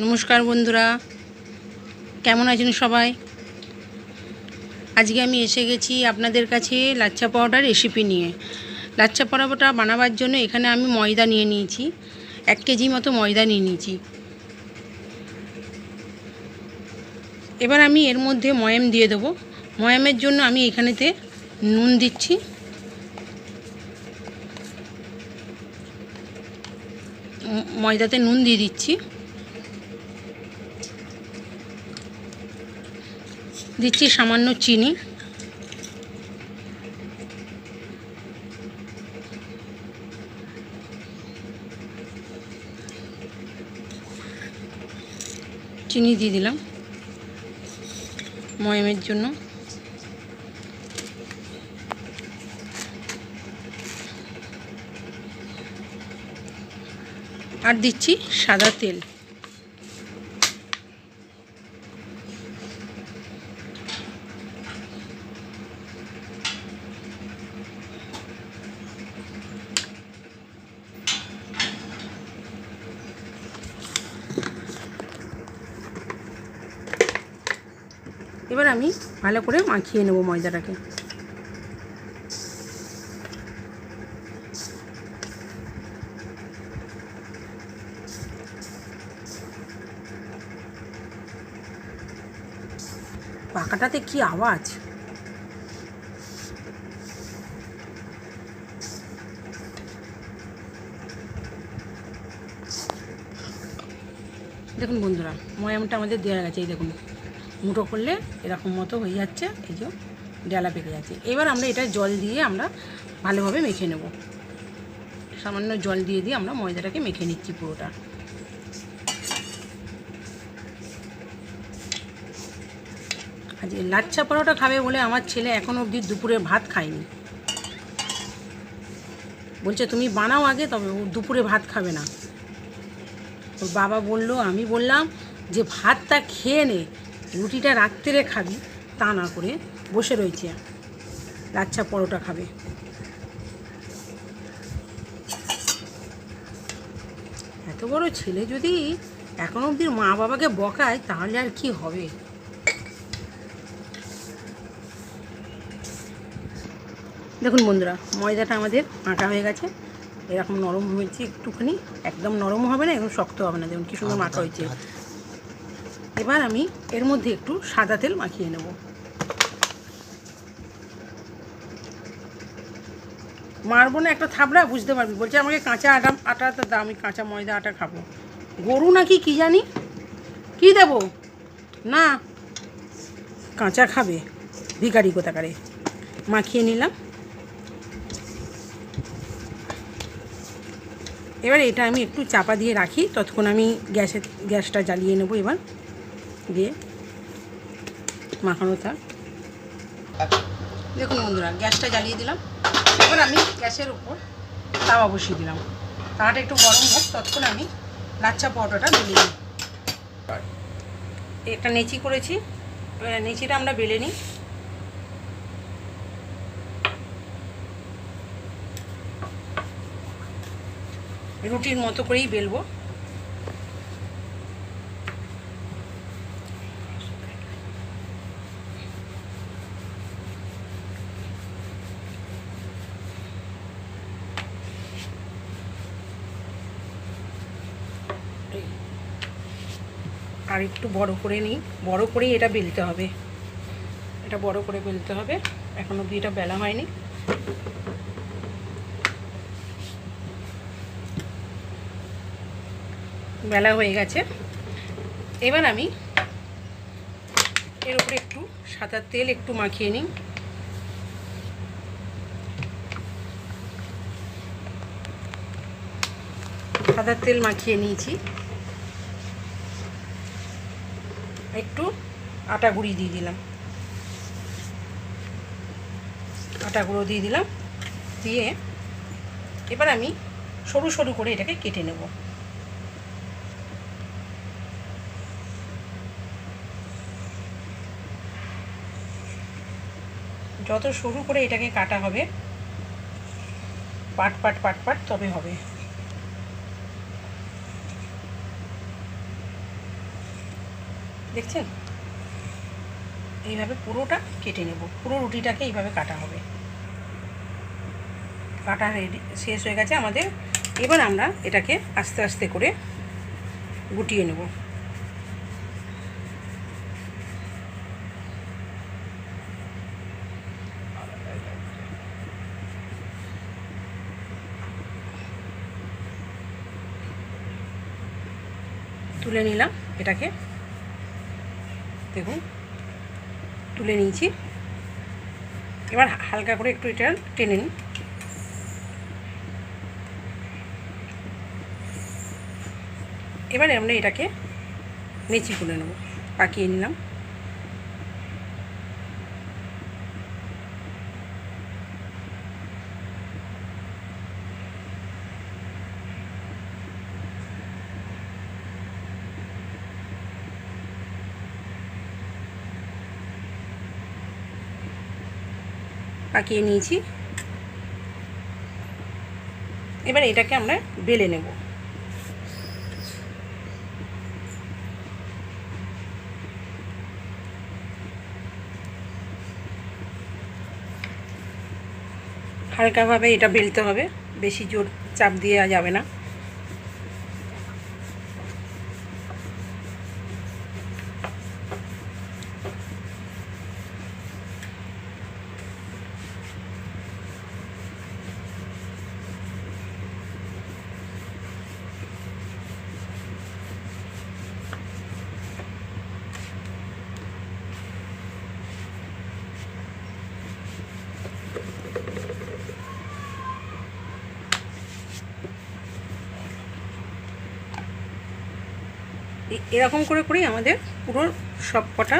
নমস্কার বন্ধুরা, কেমন আছেন সবাই? আজকে আমি এসে গেছি আপনাদের কাছে লাচ্ছা পরোটার রেসিপি নিয়ে। লাচ্ছা পরোটা বানাবার জন্য এখানে আমি ময়দা নিয়ে নিয়েছি, 1 কেজি মতো ময়দা নিয়ে নিয়েছি। এবার আমি এর মধ্যে ময়াম দিয়ে দেবো। ময়ামের জন্য আমি এখানেতে নুন দিচ্ছি, ময়দাতে নুন দিয়ে দিচ্ছি। দিচ্ছি সামান্য চিনি, চিনি দিয়ে দিলাম ময়ামের জন্য। আর দিচ্ছি সাদা তেল। এবার আমি ভালো করে মাখিয়ে নেব ময়দাটাকে। পাখাটাতে কি আওয়াজ! দেখুন বন্ধুরা, ময়ামটা আমাদের দেওয়া গেছে। এই দেখুন, মুঠো করলে এরকম মতো হয়ে যাচ্ছে, এই যে ডালা পেকে যাচ্ছে। এবার আমরা এটা জল দিয়ে আমরা ভালোভাবে মেখে নেব। সামান্য জল দিয়ে আমরা ময়দাটাকে মেখে নিচ্ছি পুরোটা। আজ লাচ্ছা পরোটা খাবে বলে আমার ছেলে এখনও অবধি দুপুরে ভাত খায়নি। বলছে তুমি বানাও আগে, তবে ও দুপুরে ভাত খাবে না। ওর বাবা বললো, আমি বললাম যে ভাতটা খেয়ে নে, রুটিটা রাত্রে খাবি। তা না করে বসে রয়েছে, লাচ্ছা পরোটা খাবে। এত বড় ছেলে যদি এখন অবধি মা বাবাকে বকায়, তাহলে আর কি হবে। দেখুন বন্ধুরা, ময়দাটা আমাদের আটা হয়ে গেছে। এরকম নরম হয়েছে একটুখানি, একদম নরম হবে না, একদম শক্ত হবে না। দেখুন কি সুন্দর মাখা হয়েছে। এবার আমি এর মধ্যে একটু সাদা তেল মাখিয়ে নেব। মারবো না, একটা থাবড়া, বুঝতে পারবি। বলছে আমাকে কাঁচা আটাটা দাও, আমি কাঁচা ময়দা আটা খাবো। গরু নাকি কি জানি, কি দেবো না, কাঁচা খাবে ভিখারি কোথাকারে। মাখিয়ে নিলাম। এবার এটা আমি একটু চাপা দিয়ে রাখি, ততক্ষণ আমি গ্যাসটা জ্বালিয়ে নেব। এবার দিয়ে মাখানো থাক। দেখুন বন্ধুরা, গ্যাসটা জ্বালিয়ে দিলাম। এবার আমি গ্যাসের উপর তাওয়া বসিয়ে দিলাম। তাওয়াটা একটু গরম হোক, ততক্ষণ আমি লাচ্ছা পরোটাটা বেলে নিই। একটা নেচি করেছি, নেচিটা আমরা বেলে নিই। রুটির মতো করেই বেলবো। আর একটু বড় করে নিই, বড় করেই এটা বেলতে হবে। এটা বড় করে বেলতে হবে, এখন অবধি এটা বেলা হয়নি। বেলা হয়ে গেছে। এবার আমি এর উপরে একটু সাদা তেল একটু মাখিয়ে নিই। সাদা তেল মাখিয়ে নিয়েছি। একটু আটা গুঁড়ি দিয়ে দিলাম, আটা গুঁড়ো দিয়ে দিলাম। দিয়ে এবার আমি সরু সরু করে এটাকে কেটে নেব। যত সরু করে এটাকে কাটা হবে, পাট পাট পাট পাট তবে হবে। দেখছেন, এইভাবে পুরোটা কেটে নেব। পুরো রুটিটাকে এইভাবে কাটা হবে। কাটা রেডি শেষ হয়ে গেছে আমাদের। এবার আমরা এটাকে আস্তে আস্তে করে গুটিয়ে নেব। তুলে নিলাম এটাকে, দেখুন তুলে নিয়েছি। এবার হালকা করে একটু এটা টেনে নিই। এবারে আমরা এটাকে নেচি করে নেব, পাকিয়ে নিলাম। পাকিয়ে নিয়েছি। এবার এটাকে আমরা বেলে নেব। হালকাভাবে এটা বেলতে হবে, বেশি জোর চাপ দেওয়া যাবে না। এরকম করে করেই আমাদের পুরো সব কটা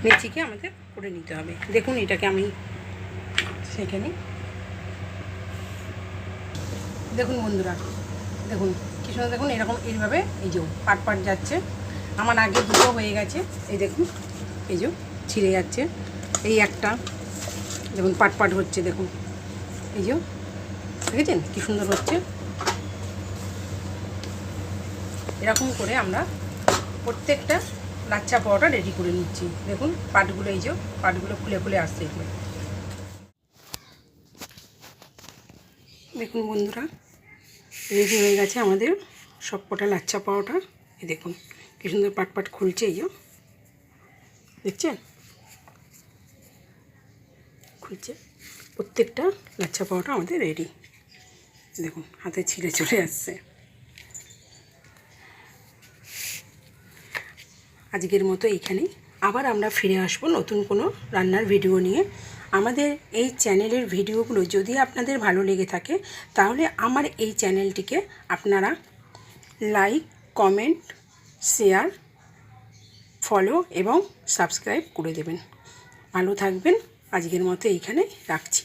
নেচিকে আমাদের করে নিতে হবে। দেখুন এটাকে আমি সেখানে দেখুন বন্ধুরা, দেখুন কি সুন্দর, দেখুন এরকম এইভাবে এই যে পাট পাট যাচ্ছে। আমার আগে দুটো হয়ে গেছে, এই দেখুন এই যে ছিঁড়ে যাচ্ছে। এই একটা দেখুন পাট পাট হচ্ছে, দেখুন এই যে দেখেছেন কি সুন্দর হচ্ছে। এরকম করে আমরা প্রত্যেকটা লাচ্ছা পাওয়াটা রেডি করে নিচ্ছি। দেখুন পাটগুলো, এই যে পাটগুলো খুলে খুলে আসছে এগুলো। দেখুন বন্ধুরা, রেডি হয়ে গেছে আমাদের সব কটা লাচ্ছা পাওয়াটা। এই দেখুন কি সুন্দর পাট পাট খুলছে, এই যে দেখছেন খুলছে। প্রত্যেকটা লাচ্ছা পাওয়াটা আমাদের রেডি। দেখুন হাতে ছিঁড়ে চলে আসছে। আজকের মতো এইখানেই, আবার আমরা ফিরে আসবো নতুন কোনো রান্নার ভিডিও নিয়ে। আমাদের এই চ্যানেলের ভিডিওগুলো যদি আপনাদের ভালো লেগে থাকে তাহলে আমার এই চ্যানেলটিকে আপনারা লাইক, কমেন্ট, শেয়ার, ফলো এবং সাবস্ক্রাইব করে দেবেন। ভালো থাকবেন। আজকের মতো এইখানে রাখছি।